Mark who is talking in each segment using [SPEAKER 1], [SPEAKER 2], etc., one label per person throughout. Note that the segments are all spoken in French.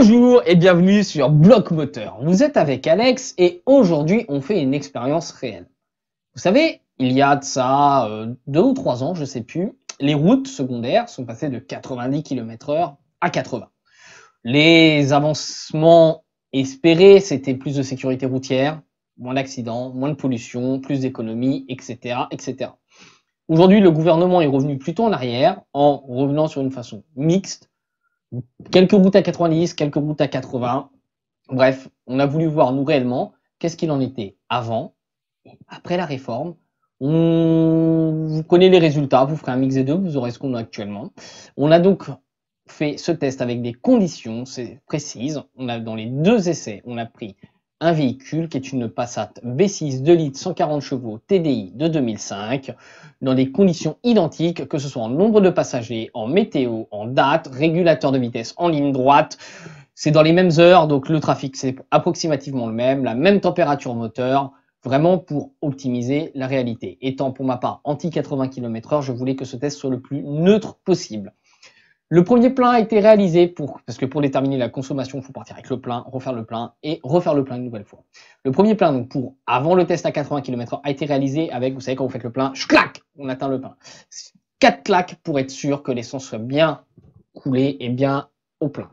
[SPEAKER 1] Bonjour et bienvenue sur Bloc Moteur. Vous êtes avec Alex et aujourd'hui on fait une expérience réelle. Vous savez, il y a de ça 2 ou 3 ans, je sais plus, les routes secondaires sont passées de 90 km/h à 80. Les avancements espérés, c'était plus de sécurité routière, moins d'accidents, moins de pollution, plus d'économie, etc., etc. Aujourd'hui, le gouvernement est revenu plutôt en arrière en revenant sur une façon mixte. Quelques routes à 90, quelques routes à 80. Bref, on a voulu voir nous réellement qu'est-ce qu'il en était avant et après la réforme. Vous connaissez les résultats, vous ferez un mix des deux, vous aurez ce qu'on a actuellement. On a donc fait ce test avec des conditions précises. On a dans les 2 essais, on a pris un véhicule qui est une Passat B6 2 litres 140 chevaux TDI de 2005 dans des conditions identiques, que ce soit en nombre de passagers, en météo, en date, régulateur de vitesse en ligne droite. C'est dans les mêmes heures, donc le trafic c'est approximativement le même, la même température moteur, vraiment pour optimiser la réalité. Étant pour ma part anti 80 km/h, je voulais que ce test soit le plus neutre possible. Le premier plein a été réalisé parce que pour déterminer la consommation, il faut partir avec le plein, refaire le plein et refaire le plein une nouvelle fois. Le premier plein, donc avant le test à 80 km/h, a été réalisé avec, vous savez, quand vous faites le plein, clac, on atteint le plein. 4 claques pour être sûr que l'essence soit bien coulée et bien au plein.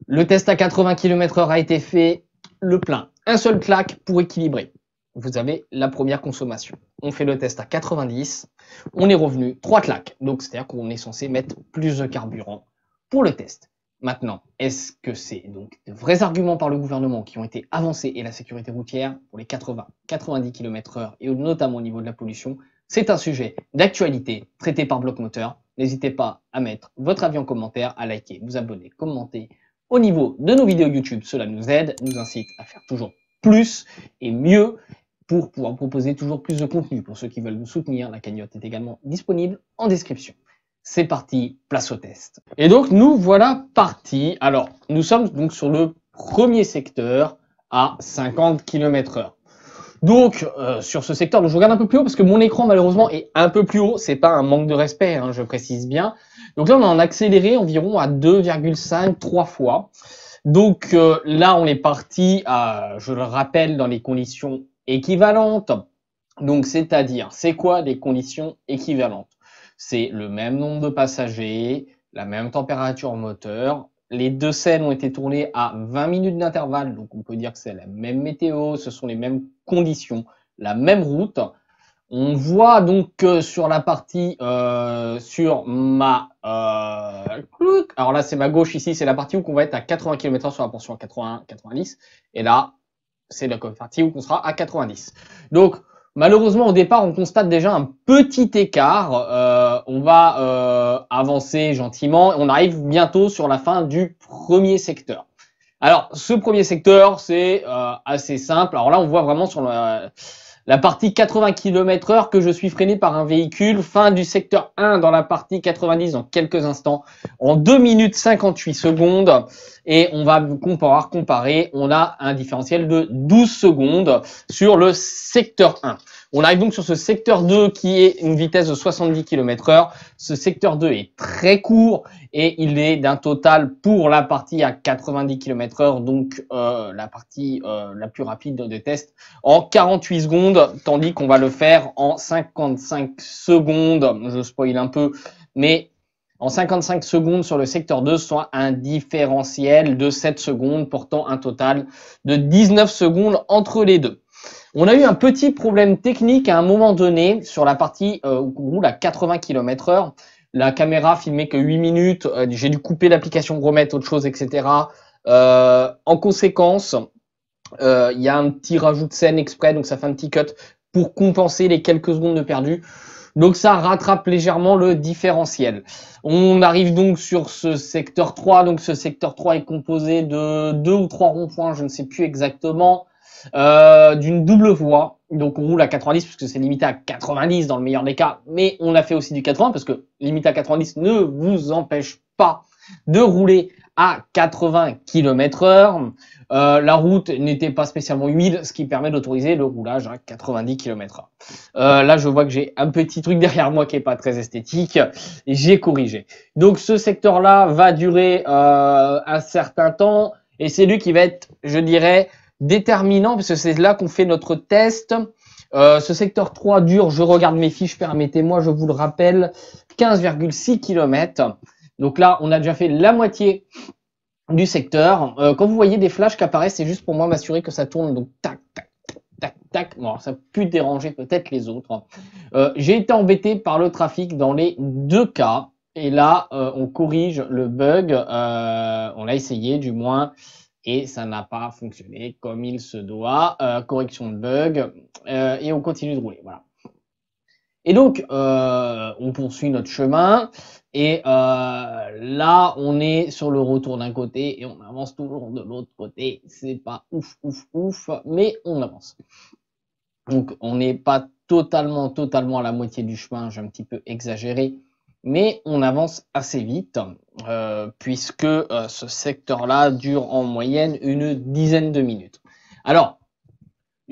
[SPEAKER 1] Le test à 80 km/h a été fait, le plein, un seul claque pour équilibrer. Vous avez la première consommation. On fait le test à 90, on est revenu 3 claques. Donc, c'est-à-dire qu'on est censé mettre plus de carburant pour le test. Maintenant, est-ce que c'est donc de vrais arguments par le gouvernement qui ont été avancés et la sécurité routière pour les 80-90 km/h et notamment au niveau de la pollution? C'est un sujet d'actualité traité par Bloc Moteur. N'hésitez pas à mettre votre avis en commentaire, à liker, vous abonner, commenter. Au niveau de nos vidéos YouTube, cela nous aide, nous incite à faire toujours plus et mieux pour pouvoir proposer toujours plus de contenu. Pour ceux qui veulent nous soutenir, la cagnotte est également disponible en description. C'est parti, place au test. Et donc, nous voilà partis. Alors, nous sommes donc sur le premier secteur à 50 km/h. Donc, sur ce secteur, donc je regarde un peu plus haut parce que mon écran, malheureusement, est un peu plus haut. C'est pas un manque de respect, hein, je précise bien. Donc là, on a en accéléré environ à 2,5-3 fois. Donc là, on est parti à, je le rappelle, dans les conditions équivalentes. Donc, c'est-à-dire, c'est quoi les conditions équivalentes? C'est le même nombre de passagers, la même température moteur. Les 2 scènes ont été tournées à 20 minutes d'intervalle, donc on peut dire que c'est la même météo, ce sont les mêmes conditions, la même route. On voit donc que sur la partie, sur ma... alors là, c'est ma gauche ici, c'est la partie où on va être à 80 km/h sur la portion à 80-90. Et là, c'est la partie où on sera à 90. Donc, malheureusement, au départ, on constate déjà un petit écart. On va avancer gentiment. On arrive bientôt sur la fin du premier secteur. Alors, ce premier secteur, c'est assez simple. Alors là, on voit vraiment sur la partie 80 km/h que je suis freiné par un véhicule. Fin du secteur 1 dans la partie 90 dans quelques instants. En 2 minutes 58 secondes. Et on va pouvoir comparer. On a un différentiel de 12 secondes sur le secteur 1. On arrive donc sur ce secteur 2 qui est une vitesse de 70 km/h. Ce secteur 2 est très court et il est d'un total pour la partie à 90 km/h, donc la partie la plus rapide de test, en 48 secondes, tandis qu'on va le faire en 55 secondes. Je spoil un peu, mais en 55 secondes sur le secteur 2, soit un différentiel de 7 secondes, portant un total de 19 secondes entre les deux. On a eu un petit problème technique à un moment donné sur la partie où on roule à 80 km/h. La caméra filmait que 8 minutes. J'ai dû couper l'application, remettre autre chose, etc. En conséquence, il y a un petit rajout de scène exprès, donc ça fait un petit cut pour compenser les quelques secondes de perdu. Donc ça rattrape légèrement le différentiel. On arrive donc sur ce secteur 3. Donc ce secteur 3 est composé de 2 ou 3 ronds-points, je ne sais plus exactement. D'une double voie, donc on roule à 90 puisque c'est limité à 90 dans le meilleur des cas, mais on a fait aussi du 80 parce que limité à 90 ne vous empêche pas de rouler à 80 km/h. La route n'était pas spécialement humide, ce qui permet d'autoriser le roulage à 90 km/h. Là, je vois que j'ai un petit truc derrière moi qui est pas très esthétique. J'ai corrigé. Donc, ce secteur-là va durer un certain temps et c'est lui qui va être, je dirais, déterminant parce que c'est là qu'on fait notre test. Ce secteur 3 dure, je regarde mes fiches, permettez-moi, je vous le rappelle, 15,6 km. Donc là, on a déjà fait la moitié du secteur. Quand vous voyez des flashs qui apparaissent, c'est juste pour moi m'assurer que ça tourne. Donc tac, tac, tac, tac. Bon, ça peut déranger peut-être les autres. J'ai été embêté par le trafic dans les deux cas. Et là, on corrige le bug. On l'a essayé du moins. Et ça n'a pas fonctionné comme il se doit. Correction de bug. Et on continue de rouler. Voilà. Et donc, on poursuit notre chemin. Et là, on est sur le retour d'un côté et on avance toujours de l'autre côté. C'est pas ouf, ouf, ouf, mais on avance. Donc, on n'est pas totalement à la moitié du chemin. J'ai un petit peu exagéré, mais on avance assez vite puisque ce secteur-là dure en moyenne une dizaine de minutes. Alors,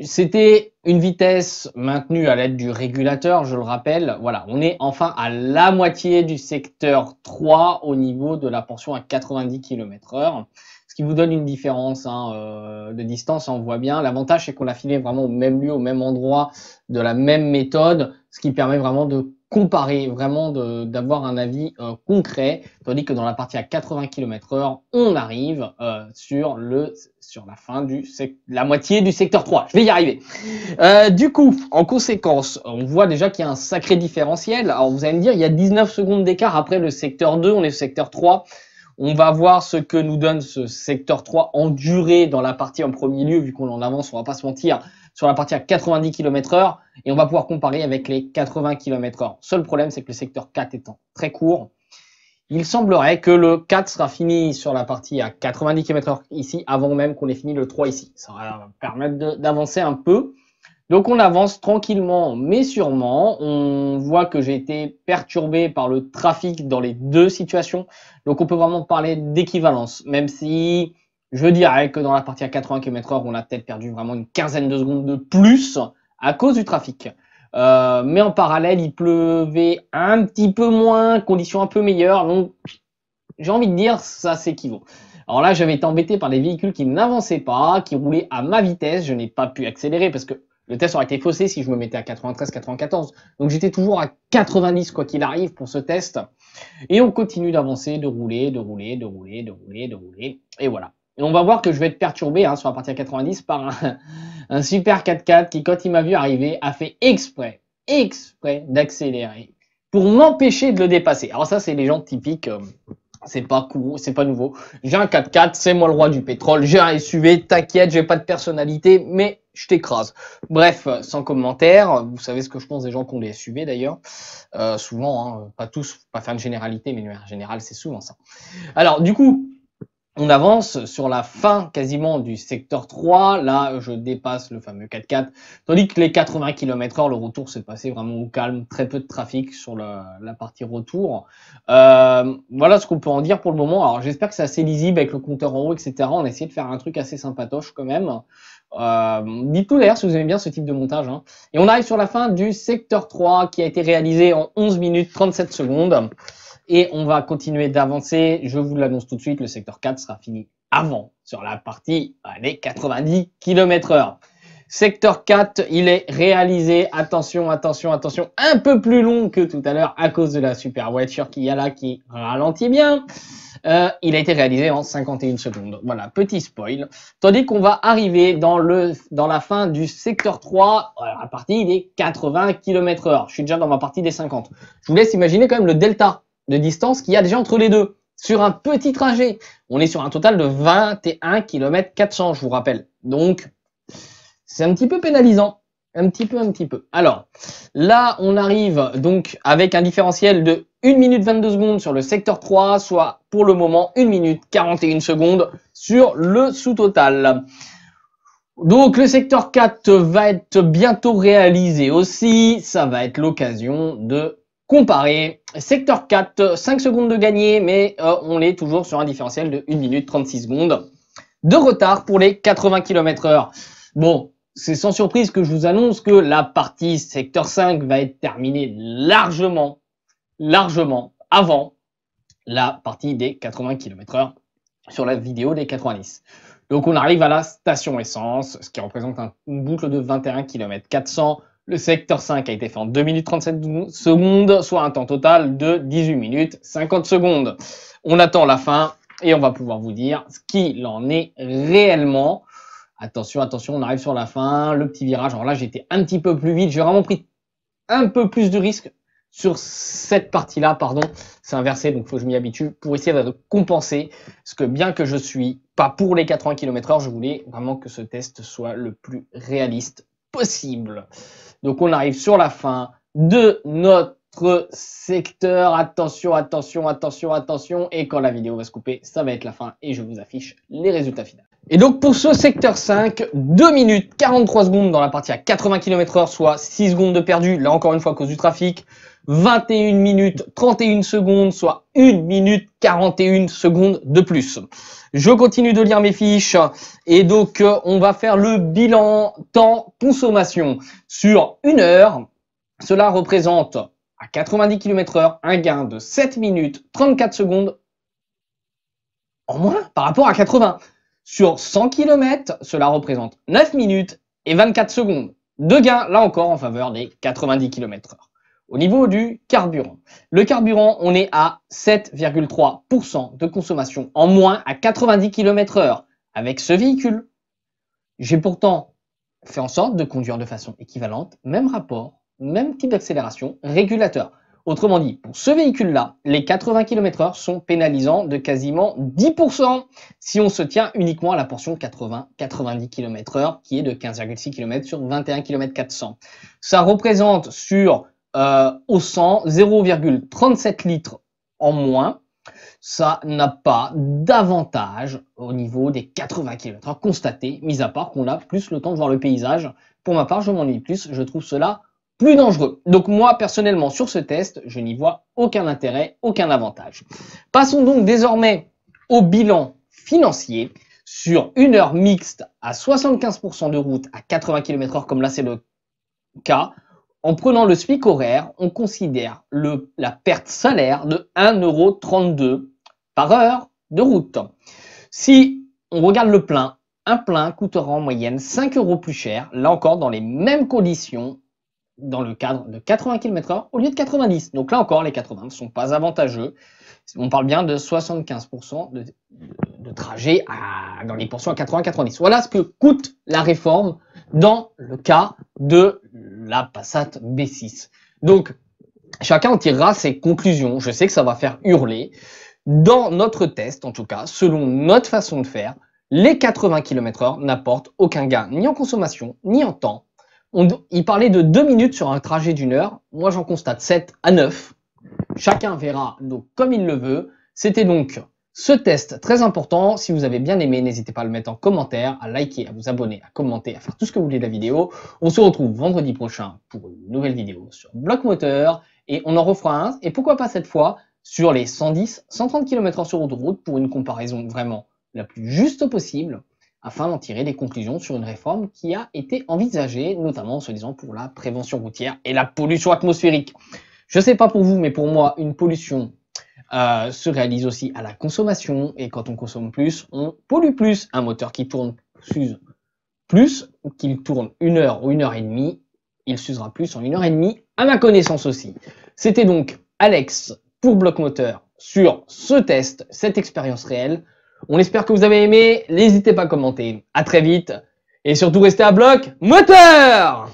[SPEAKER 1] c'était une vitesse maintenue à l'aide du régulateur, je le rappelle. Voilà, on est enfin à la moitié du secteur 3 au niveau de la portion à 90 km/h, ce qui vous donne une différence de distance, on voit bien. L'avantage, c'est qu'on l'a filé vraiment au même lieu, au même endroit, de la même méthode, ce qui permet vraiment de comparer, vraiment d'avoir un avis concret, tandis que dans la partie à 80 km/h, on arrive sur la fin la moitié du secteur 3. Je vais y arriver. Du coup, en conséquence, on voit déjà qu'il y a un sacré différentiel. Alors vous allez me dire, il y a 19 secondes d'écart après le secteur 2, on est au secteur 3. On va voir ce que nous donne ce secteur 3 en durée dans la partie en premier lieu, vu qu'on en avance, on va pas se mentir, sur la partie à 90 km/h, et on va pouvoir comparer avec les 80 km/h. Seul problème, c'est que le secteur 4 étant très court, il semblerait que le 4 sera fini sur la partie à 90 km/h ici, avant même qu'on ait fini le 3 ici. Ça va permettre d'avancer un peu. Donc on avance tranquillement mais sûrement. On voit que j'ai été perturbé par le trafic dans les deux situations. Donc on peut vraiment parler d'équivalence, même si je dirais que dans la partie à 80 km/h, on a peut-être perdu vraiment une quinzaine de secondes de plus à cause du trafic. Mais en parallèle, il pleuvait un petit peu moins, conditions un peu meilleures. Donc j'ai envie de dire, ça s'équivaut. Alors là, j'avais été embêté par des véhicules qui n'avançaient pas, qui roulaient à ma vitesse. Je n'ai pas pu accélérer parce que le test aurait été faussé si je me mettais à 93, 94. Donc j'étais toujours à 90 quoi qu'il arrive pour ce test. Et on continue d'avancer, de rouler. Et voilà. Et on va voir que je vais être perturbé sur la partie à 90 par un super 4x4 qui, quand il m'a vu arriver, a fait exprès d'accélérer pour m'empêcher de le dépasser. Alors ça, c'est les gens typiques. C'est pas cool, c'est pas nouveau. J'ai un 4x4, c'est moi le roi du pétrole. J'ai un SUV, t'inquiète, j'ai pas de personnalité, mais je t'écrase. Bref, sans commentaire. Vous savez ce que je pense des gens qui ont des SUV d'ailleurs. Souvent, pas tous, pas faire une généralité, mais en général, c'est souvent ça. Alors, du coup, on avance sur la fin quasiment du secteur 3. Là, je dépasse le fameux 4x4. Tandis que les 80 km/h, le retour s'est passé vraiment au calme. Très peu de trafic sur la partie retour. Voilà ce qu'on peut en dire pour le moment. Alors, j'espère que c'est assez lisible avec le compteur en haut, etc. On a essayé de faire un truc assez sympatoche quand même. Dites-nous d'ailleurs si vous aimez bien ce type de montage. Et on arrive sur la fin du secteur 3 qui a été réalisé en 11 minutes 37 secondes. Et on va continuer d'avancer. Je vous l'annonce tout de suite, le secteur 4 sera fini avant sur la partie des 90 km/h. Secteur 4, il est réalisé, attention, un peu plus long que tout à l'heure à cause de la super voiture qu'il y a là qui ralentit bien. Il a été réalisé en 51 secondes. Voilà, petit spoil. Tandis qu'on va arriver dans la fin du secteur 3, à partir des 80 km/h. Je suis déjà dans ma partie des 50. Je vous laisse imaginer quand même le delta de distance qu'il y a déjà entre les deux. Sur un petit trajet, on est sur un total de 21 km 400, je vous rappelle. Donc, c'est un petit peu pénalisant. Un petit peu. Alors, là, on arrive donc avec un différentiel de 1 minute 22 secondes sur le secteur 3, soit pour le moment 1 minute 41 secondes sur le sous-total. Donc, le secteur 4 va être bientôt réalisé aussi. Ça va être l'occasion de comparer. Secteur 4, 5 secondes de gagné, mais on est toujours sur un différentiel de 1 minute 36 secondes de retard pour les 80 km/h. Bon, c'est sans surprise que je vous annonce que la partie secteur 5 va être terminée largement avant la partie des 80 km/h sur la vidéo des 90. Donc on arrive à la station essence, ce qui représente une boucle de 21 km 400. Le secteur 5 a été fait en 2 minutes 37 secondes, soit un temps total de 18 minutes 50 secondes. On attend la fin et on va pouvoir vous dire ce qu'il en est réellement. Attention, attention, on arrive sur la fin, le petit virage. Alors là, j'étais un petit peu plus vite, j'ai vraiment pris un peu plus de risques sur cette partie-là, pardon. C'est inversé, donc il faut que je m'y habitue pour essayer de compenser. Parce que bien que je suis pas pour les 80 km/h, je voulais vraiment que ce test soit le plus réaliste possible. Donc on arrive sur la fin de notre secteur. Attention, attention, attention, attention. Et quand la vidéo va se couper, ça va être la fin et je vous affiche les résultats finaux. Et donc pour ce secteur 5, 2 minutes 43 secondes dans la partie à 80 km/h, soit 6 secondes de perdu, là encore une fois à cause du trafic. 21 minutes 31 secondes, soit 1 minute 41 secondes de plus. Je continue de lire mes fiches et donc on va faire le bilan temps consommation sur 1 heure. Cela représente à 90 km/h un gain de 7 minutes 34 secondes en moins par rapport à 80. Sur 100 km, cela représente 9 minutes et 24 secondes de gain, là encore en faveur des 90 km/h. Au niveau du carburant, le carburant, on est à 7,3% de consommation en moins à 90 km/h avec ce véhicule. J'ai pourtant fait en sorte de conduire de façon équivalente, même rapport, même type d'accélération, régulateur. Autrement dit, pour ce véhicule-là, les 80 km/h sont pénalisants de quasiment 10% si on se tient uniquement à la portion 80-90 km/h qui est de 15,6 km sur 21 km 400. Ça représente sur au 100 0,37 litres en moins. Ça n'a pas d'avantage au niveau des 80 km/h constatés, mis à part qu'on a plus le temps de voir le paysage. Pour ma part, je m'ennuie plus, je trouve cela plus dangereux. Donc moi, personnellement, sur ce test, je n'y vois aucun intérêt, aucun avantage. Passons donc désormais au bilan financier. Sur 1 heure mixte à 75% de route à 80 km/h, comme là c'est le cas, en prenant le SMIC horaire, on considère la perte salaire de 1,32 € par heure de route. Si on regarde le plein, un plein coûtera en moyenne 5 € plus cher, là encore dans les mêmes conditions, dans le cadre de 80 km/h au lieu de 90. Donc là encore, les 80 ne sont pas avantageux. On parle bien de 75% de trajet dans les portions à 80-90. Voilà ce que coûte la réforme dans le cas de la Passat B6. Donc, chacun en tirera ses conclusions. Je sais que ça va faire hurler. Dans notre test, en tout cas, selon notre façon de faire, les 80 km/h n'apportent aucun gain, ni en consommation, ni en temps. Il parlait de 2 minutes sur un trajet d'1 heure. Moi, j'en constate 7 à 9. Chacun verra donc comme il le veut. C'était donc ce test très important. Si vous avez bien aimé, n'hésitez pas à le mettre en commentaire, à liker, à vous abonner, à commenter, à faire tout ce que vous voulez de la vidéo. On se retrouve vendredi prochain pour une nouvelle vidéo sur Bloc Moteur. Et on en refera un. Et pourquoi pas cette fois sur les 110-130 km/h sur autoroute pour une comparaison vraiment la plus juste possible, afin d'en tirer des conclusions sur une réforme qui a été envisagée, notamment se disant pour la prévention routière et la pollution atmosphérique. Je ne sais pas pour vous, mais pour moi, une pollution se réalise aussi à la consommation, et quand on consomme plus, on pollue plus. Un moteur qui tourne plus, qu'il tourne 1 heure ou 1 heure et demie, il s'usera plus en 1 heure et demie, à ma connaissance aussi. C'était donc Alex pour Bloc Moteur sur ce test, cette expérience réelle. On espère que vous avez aimé, n'hésitez pas à commenter. À très vite et surtout restez à Bloc Moteur!